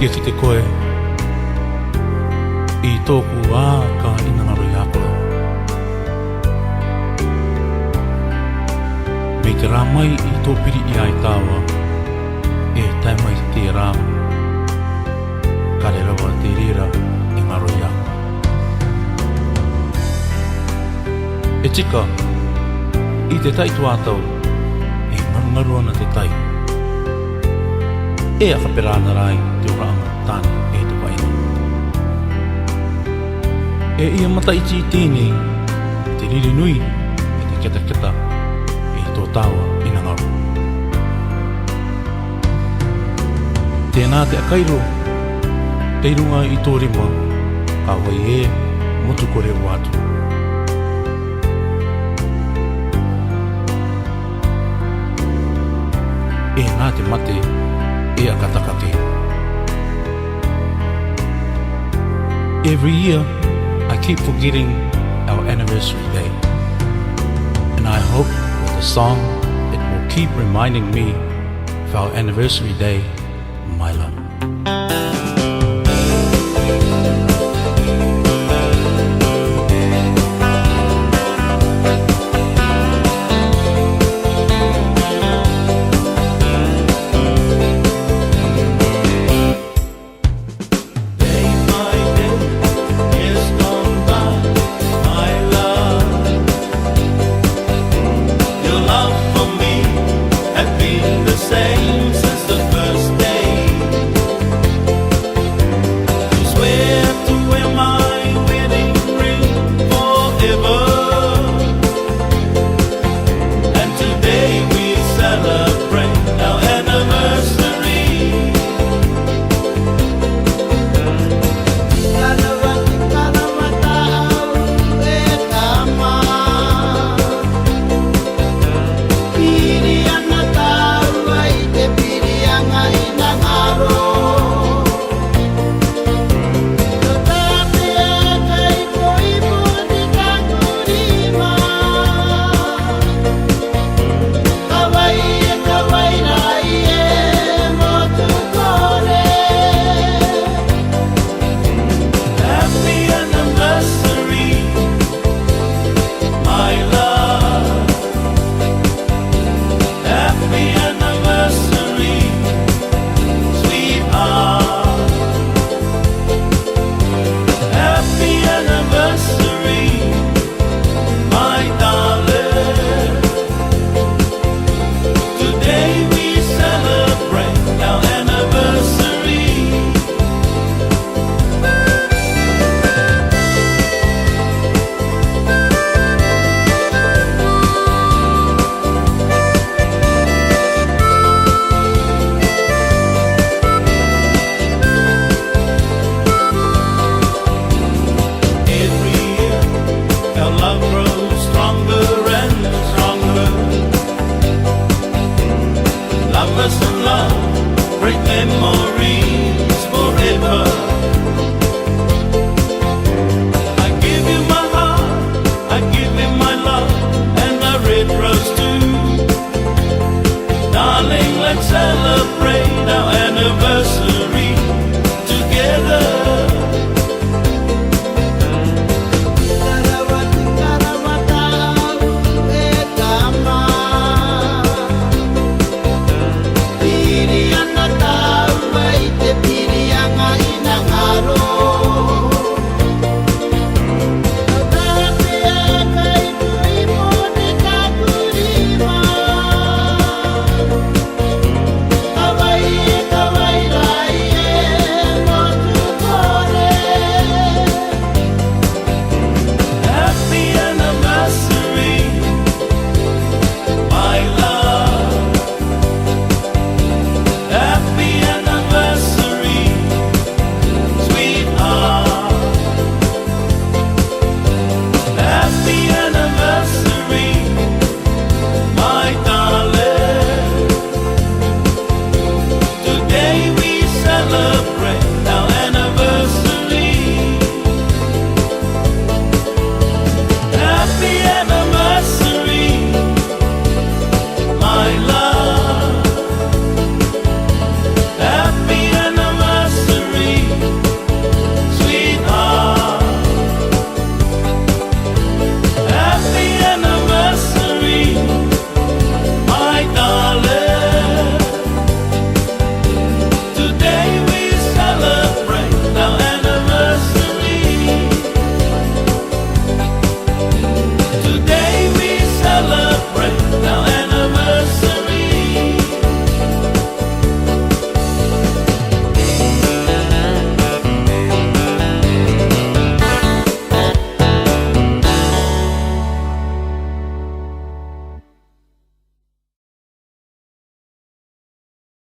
kia ki te koe I tōku ā ka inangaro I a koe. Me te rā mai I tō piri I ai tāua e tai mai te rā ka re rawa te rira I ngaro I a. E tika I te tai tu ātau e ngaru ana te tai e akaperana rai te oranga tāni e te waina. E ia mata iti I tēnei te riri nui e te keta e tō tāua I ngā ngaru. Tēnā te akairo te runga I tō rima ka wai e motu kore watu. E nā te mate e akatakate. Every year, I keep forgetting our anniversary day. And I hope with the song, it will keep reminding me of our anniversary day, my love. Today we celebrate